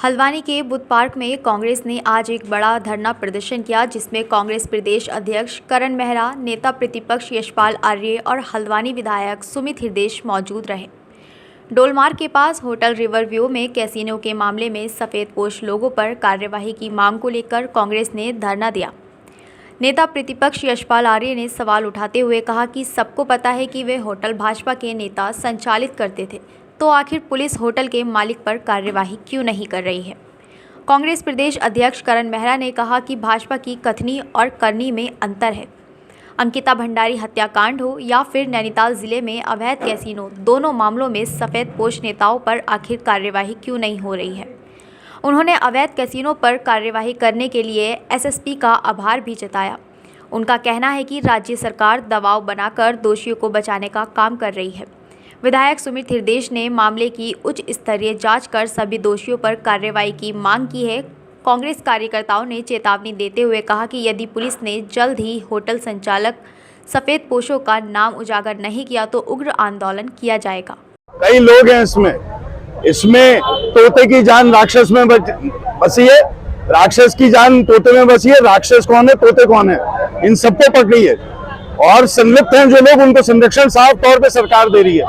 हल्द्वानी के बुद्ध पार्क में कांग्रेस ने आज एक बड़ा धरना प्रदर्शन किया, जिसमें कांग्रेस प्रदेश अध्यक्ष करण मेहरा, नेता प्रतिपक्ष यशपाल आर्य और हल्द्वानी विधायक सुमित हृदेश मौजूद रहे। डोलमार्ग के पास होटल रिवर व्यू में कैसीनो के मामले में सफ़ेदपोश लोगों पर कार्यवाही की मांग को लेकर कांग्रेस ने धरना दिया। नेता प्रतिपक्ष यशपाल आर्य ने सवाल उठाते हुए कहा कि सबको पता है कि वे होटल भाजपा के नेता संचालित करते थे, तो आखिर पुलिस होटल के मालिक पर कार्यवाही क्यों नहीं कर रही है। कांग्रेस प्रदेश अध्यक्ष करण मेहरा ने कहा कि भाजपा की कथनी और करनी में अंतर है। अंकिता भंडारी हत्याकांड हो या फिर नैनीताल जिले में अवैध कैसीनो, दोनों मामलों में सफ़ेदपोश नेताओं पर आखिर कार्यवाही क्यों नहीं हो रही है। उन्होंने अवैध कैसीनो पर कार्यवाही करने के लिए एसएसपी का आभार भी जताया। उनका कहना है कि राज्य सरकार दबाव बनाकर दोषियों को बचाने का काम कर रही है। विधायक सुमित हृदेश ने मामले की उच्च स्तरीय जांच कर सभी दोषियों पर कार्रवाई की मांग की है। कांग्रेस कार्यकर्ताओं ने चेतावनी देते हुए कहा कि यदि पुलिस ने जल्द ही होटल संचालक सफ़ेदपोशों का नाम उजागर नहीं किया तो उग्र आंदोलन किया जाएगा। कई लोग हैं इसमें तोते की जान राक्षस में बसी है, राक्षस की जान तोते में बसी है। राक्षस कौन है, तोते कौन है, इन सबको पकड़ी है और संलिप्त हैं जो लोग, उनको संरक्षण साफ तौर पे सरकार दे रही है।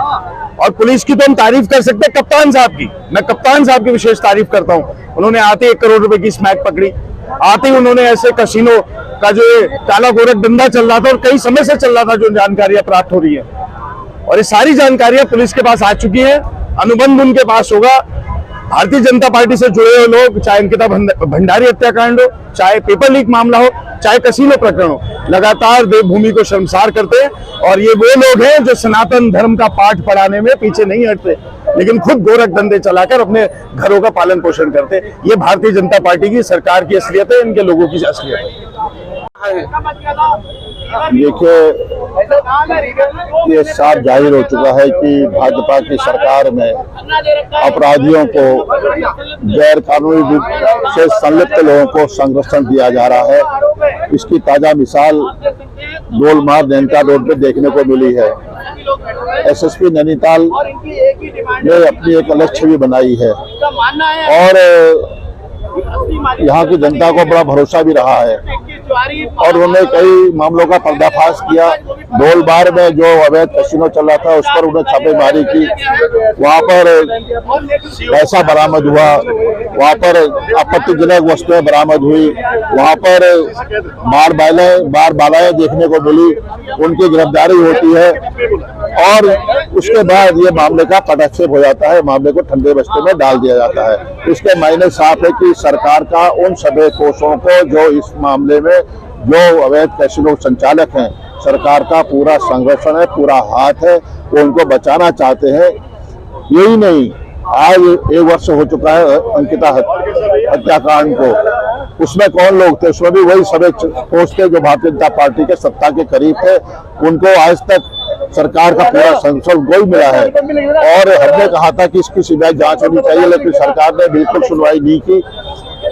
और पुलिस की तो हम तारीफ कर सकते हैं, कप्तान साहब की, मैं कप्तान साहब की विशेष तारीफ करता हूं। उन्होंने आते 1 करोड़ रुपए की स्मैक पकड़ी, आते ही उन्होंने ऐसे कसिनो का जो काला गोरख धंधा चल रहा था और कई समय से चल रहा था, जो जानकारियां प्राप्त हो रही है, और ये सारी जानकारियां पुलिस के पास आ चुकी है। अनुबंध उनके पास होगा। भारतीय जनता पार्टी से जुड़े हुए लोग, चाहे अंकिता भंडारी हत्याकांड हो, चाहे पेपर लीक मामला हो, चाहे कसीनो प्रकरण हो, लगातार देवभूमि को शर्मसार करते हैं। और ये वो लोग हैं जो सनातन धर्म का पाठ पढ़ाने में पीछे नहीं हटते, लेकिन खुद गोरख धंधे चलाकर अपने घरों का पालन पोषण करते। ये भारतीय जनता पार्टी की सरकार की असलियत है, इनके लोगों की असलियत है। देखिए, ये साफ जाहिर हो चुका है कि भाजपा की सरकार में अपराधियों को, गैर कानूनी रूप से संलिप्त लोगों को संरक्षण दिया जा रहा है। इसकी ताजा मिसाल डोलमार्ग नैनीताल रोड पे देखने को मिली है। एसएसपी नैनीताल ने अपनी एक अलग छवि बनाई है और यहाँ की जनता को बड़ा भरोसा भी रहा है और उन्होंने कई मामलों का पर्दाफाश किया। डोलमार्ग में जो अवैध कैसीनो चल रहा था उस पर उन्होंने छापेमारी की, वहां पर पैसा बरामद हुआ, वहां पर आपत्तिजनक वस्तुएं बरामद हुई, वहां पर बार बालाएं देखने को मिली, उनकी गिरफ्तारी होती है और उसके बाद ये मामले का पदक्षेप हो जाता है, मामले को ठंडे बस्ते में डाल दिया जाता है। इसके मायने साफ है कि सरकार का उन सफ़ेदपोशों को, जो इस मामले में जो अवैध कैसीनो संचालक हैं, सरकार का पूरा संरक्षण है, पूरा हाथ है, वो उनको बचाना चाहते हैं। यही नहीं, आज 1 वर्ष हो चुका है अंकिता हत्याकांड को, उसमें कौन लोग थे? उसमें भी वही सफ़ेदपोश थे जो भारतीय जनता पार्टी के सत्ता के करीब थे। उनको आज तक सरकार का पूरा संरक्षण कोई मिला है और हमने कहा था कि इसकी सीबीआई जांच होनी चाहिए, लेकिन सरकार ने बिल्कुल सुनवाई नहीं की।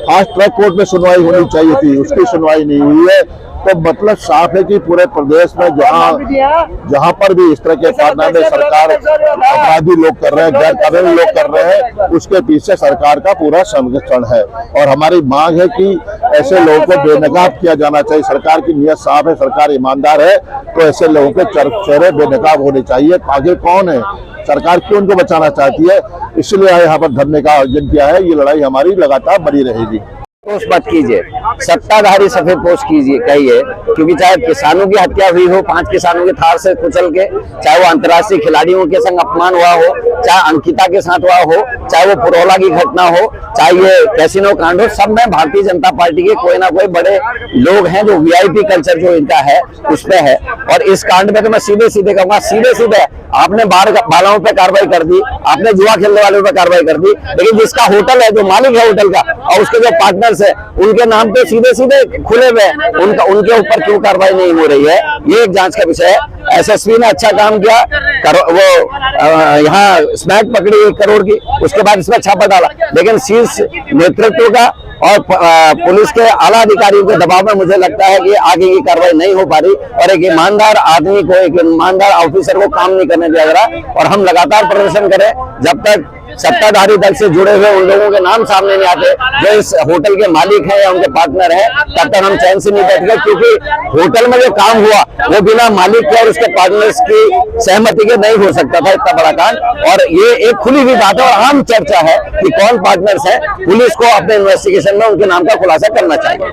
फास्ट ट्रैक कोर्ट में सुनवाई होनी चाहिए थी, उसकी सुनवाई नहीं हुई है। तो मतलब साफ है कि पूरे प्रदेश में जहां पर भी इस तरह के कारनामे सरकार, अपराधी लोग कर रहे हैं, गैर कानूनी लोग कर रहे हैं, उसके पीछे सरकार का पूरा संरक्षण है। और हमारी मांग है कि ऐसे लोगों को बेनकाब किया जाना चाहिए। सरकार की नीयत साफ है, सरकार ईमानदार है, तो ऐसे लोगों के चेहरे बेनकाब होने चाहिए। आगे कौन है, सरकार क्यों उनको बचाना चाहती है, इसलिए यहाँ पर धरने का आयोजन किया है। ये लड़ाई हमारी लगातार बनी रहेगी। पोष मत कीजिए, सत्ताधारी सफ़ेदपोश कीजिए कहिए, क्योंकि चाहे किसानों की हत्या हुई हो, 5 किसानों के थार से कुचल के, चाहे वो अंतर्राष्ट्रीय खिलाड़ियों के संग अपमान हुआ हो, चाहे अंकिता के साथ हुआ हो, चाहे वो पुरोला की घटना हो, चाहे ये कैसीनो कांड हो, सब में भारतीय जनता पार्टी के कोई ना कोई बड़े लोग हैं जो वीआईपी कल्चर जो इनका है उस पे है। और इस कांड में तो मैं सीधे सीधे कहूंगा, सीधे आपने बालाओं पे कार्रवाई कर दी, आपने जुआ खेलने वालों पे कार्रवाई कर दी, लेकिन जिसका होटल है, जो मालिक है होटल का और उसके जो पार्टनर्स है, उनके नाम पे सीधे खुले में उनके ऊपर क्यों कार्रवाई नहीं हो रही है, ये एक जांच का विषय है। एसएसपी ने अच्छा काम किया, वो यहाँ स्मैक पकड़ी 1 करोड़ की, उसके बाद इसमें छापा डाला, लेकिन शीर्ष नेतृत्व का और पुलिस के आला अधिकारियों के दबाव में मुझे लगता है कि आगे की कार्रवाई नहीं हो पा रही और एक ईमानदार आदमी को, एक ईमानदार ऑफिसर को काम नहीं करने दिया जा रहा। और हम लगातार प्रदर्शन करें जब तक सत्ताधारी दल से जुड़े हुए उन लोगों के नाम सामने नहीं आते जो इस होटल के मालिक हैं या उनके पार्टनर हैं, तब तक हम चैन से नहीं बैठेंगे, क्योंकि होटल में जो काम हुआ वो बिना मालिक के और उसके पार्टनर्स की सहमति के नहीं हो सकता था, इतना बड़ा कांड। और ये एक खुली हुई बात है और आम चर्चा है कि कौन पार्टनर्स है। पुलिस को अपने इन्वेस्टिगेशन में उनके नाम का खुलासा करना चाहिए।